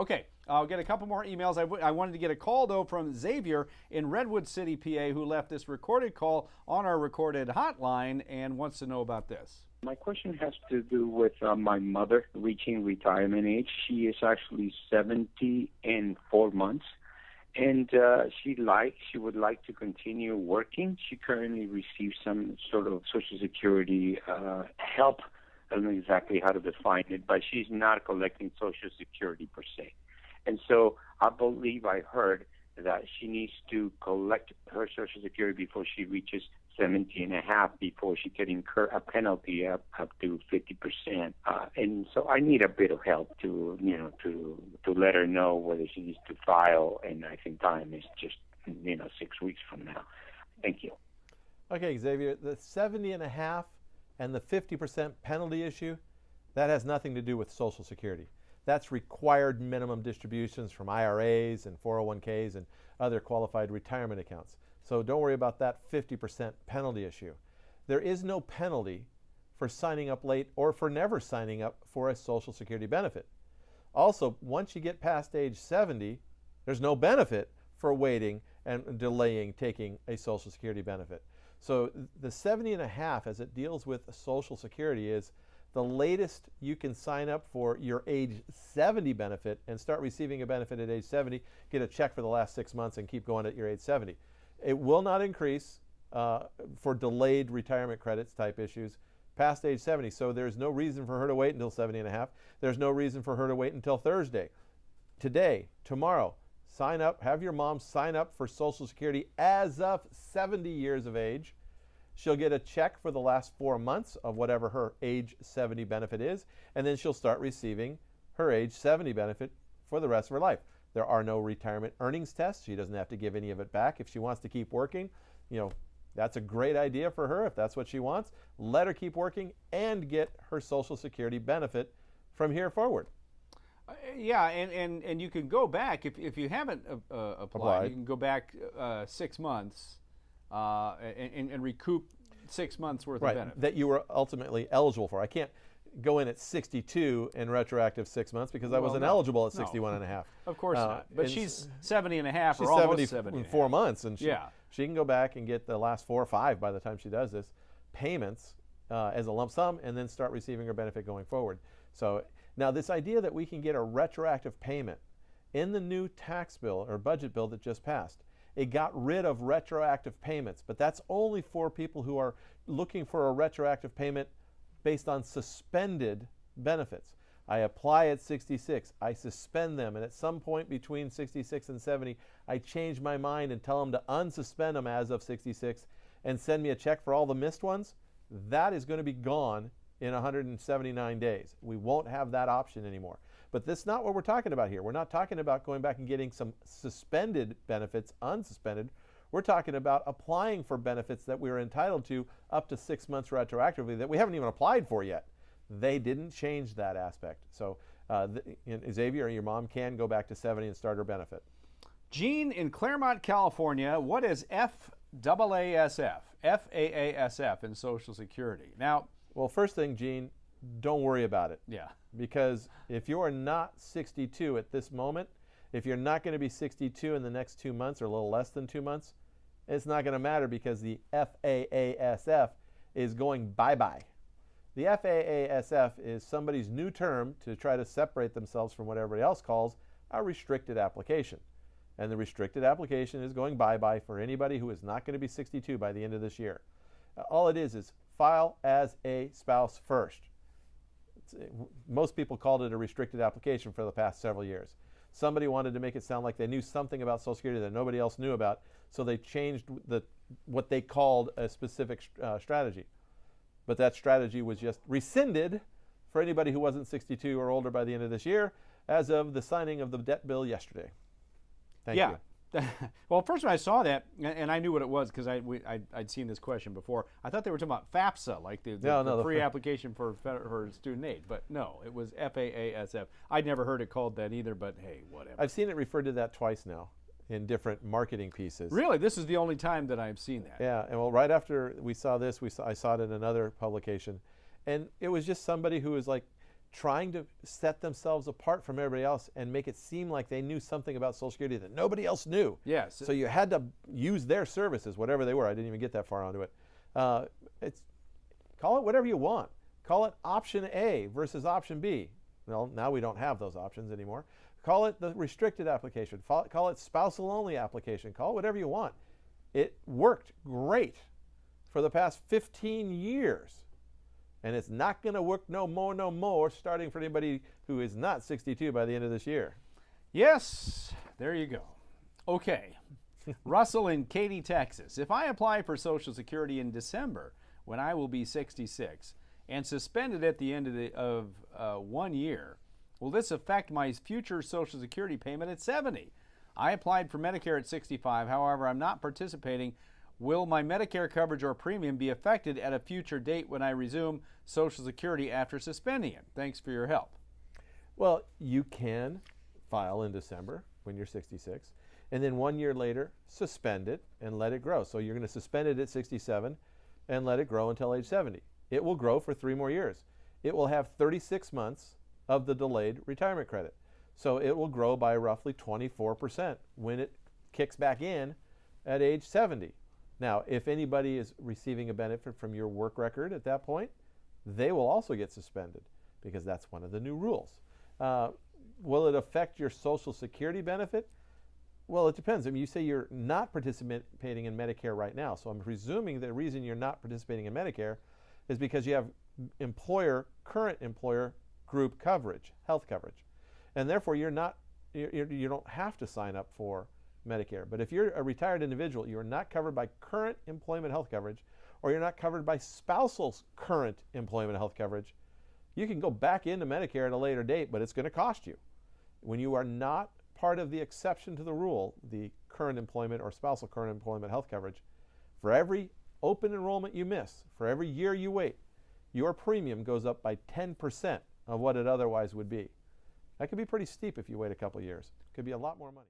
Okay, I'll get a couple more emails. I wanted to get a call, though, from Xavier in Redwood City, PA, who left this recorded call on our recorded hotline and wants to know about this. My question has to do with my mother reaching retirement age. She is actually 70 and 4 months, and she would like to continue working. She currently receives some sort of Social Security help. I don't know exactly how to define it, but she's not collecting Social Security per se. And so I believe I heard that she needs to collect her Social Security before she reaches 70 and a half before she could incur a penalty up to 50%. And so I need a bit of help to let her know whether she needs to file. And I think time is just, 6 weeks from now. Thank you. Okay, Xavier, the 70 and a half and the 50% penalty issue, that has nothing to do with Social Security. That's required minimum distributions from IRAs and 401ks and other qualified retirement accounts. So don't worry about that 50% penalty issue. There is no penalty for signing up late or for never signing up for a Social Security benefit. Also, once you get past age 70, there's no benefit for waiting and delaying taking a Social Security benefit. So the 70 and a half, as it deals with Social Security, is the latest you can sign up for your age 70 benefit and start receiving a benefit at age 70, get a check for the last 6 months and keep going at your age 70. It will not increase for delayed retirement credits type issues past age 70. So there's no reason for her to wait until 70 and a half. There's no reason for her to wait until Thursday. Today, tomorrow, sign up, have your mom sign up for Social Security as of 70 years of age. She'll get a check for the last 4 months of whatever her age 70 benefit is, and then she'll start receiving her age 70 benefit for the rest of her life. There are no retirement earnings tests. She doesn't have to give any of it back. If she wants to keep working, that's a great idea for her if that's what she wants. Let her keep working and get her Social Security benefit from here forward. Yeah, and you can go back if you haven't applied. You can go back 6 months and recoup 6 months worth of benefit that you were ultimately eligible for. I can't go in at 62 and retroactive 6 months because I wasn't eligible at 61 and a half. Of course not. But she's 70 and a half she's or almost 70 70 in 4 months, and yeah. she can go back and get the last 4 or 5 by the time she does this payments as a lump sum and then start receiving her benefit going forward. So now this idea that we can get a retroactive payment in the new tax bill or budget bill that just passed, it got rid of retroactive payments, but that's only for people who are looking for a retroactive payment based on suspended benefits. I apply at 66, I suspend them, and at some point between 66 and 70, I change my mind and tell them to unsuspend them as of 66 and send me a check for all the missed ones. That is going to be gone in 179 days. We won't have that option anymore. But that's not what we're talking about here. We're not talking about going back and getting some suspended benefits unsuspended. We're talking about applying for benefits that we are entitled to up to 6 months retroactively that we haven't even applied for yet. They didn't change that aspect. So Xavier, your mom can go back to 70 and start her benefit. Gene in Claremont, California, what is FAASF? FAASF in Social Security. Now, well, first thing, Gene, don't worry about it. Yeah. Because if you are not 62 at this moment, if you're not going to be 62 in the next 2 months or a little less than 2 months, it's not going to matter because the FAASF is going bye-bye. The FAASF is somebody's new term to try to separate themselves from what everybody else calls a restricted application. And the restricted application is going bye-bye for anybody who is not going to be 62 by the end of this year. All it is file as a spouse first. Most people called it a restricted application for the past several years. Somebody wanted to make it sound like they knew something about Social Security that nobody else knew about, so they changed what they called a specific strategy. But that strategy was just rescinded for anybody who wasn't 62 or older by the end of this year as of the signing of the debt bill yesterday. Thank you. Well, first when I saw that, and I knew what it was because I'd seen this question before, I thought they were talking about FAFSA, like the free application for student aid. But no, it was FAASF. I'd never heard it called that either, but hey, whatever. I've seen it referred to that twice now in different marketing pieces. Really? This is the only time that I've seen that. Yeah, and well, right after we saw this, I saw it in another publication. And it was just somebody who was like trying to set themselves apart from everybody else and make it seem like they knew something about Social Security that nobody else knew. Yes. So you had to use their services, whatever they were. I didn't even get that far onto it. Call it whatever you want. Call it option A versus option B. Well, now we don't have those options anymore. Call it the restricted application. Call it spousal only application. Call it whatever you want. It worked great for the past 15 years. And it's not going to work no more, starting for anybody who is not 62 by the end of this year. Yes, there you go. Okay. Russell in Katy, Texas. If I apply for Social Security in December, when I will be 66, and suspended at the end of 1 year, will this affect my future Social Security payment at 70? I applied for Medicare at 65. However, I'm not participating. Will my Medicare coverage or premium be affected at a future date when I resume Social Security after suspending it? Thanks for your help. Well, you can file in December when you're 66, and then 1 year later, suspend it and let it grow. So you're going to suspend it at 67 and let it grow until age 70. It will grow for 3 more years. It will have 36 months of the delayed retirement credit. So it will grow by roughly 24% when it kicks back in at age 70. Now, if anybody is receiving a benefit from your work record at that point, they will also get suspended because that's one of the new rules. Will it affect your Social Security benefit? Well, it depends. I mean, you say you're not participating in Medicare right now, so I'm presuming the reason you're not participating in Medicare is because you have current employer group coverage, health coverage, and therefore you don't have to sign up for Medicare. But if you're a retired individual, you are not covered by current employment health coverage, or you're not covered by spousal's current employment health coverage, you can go back into Medicare at a later date, but it's going to cost you. When you are not part of the exception to the rule, the current employment or spousal current employment health coverage, for every open enrollment you miss, for every year you wait, your premium goes up by 10% of what it otherwise would be. That could be pretty steep if you wait a couple years. It could be a lot more money.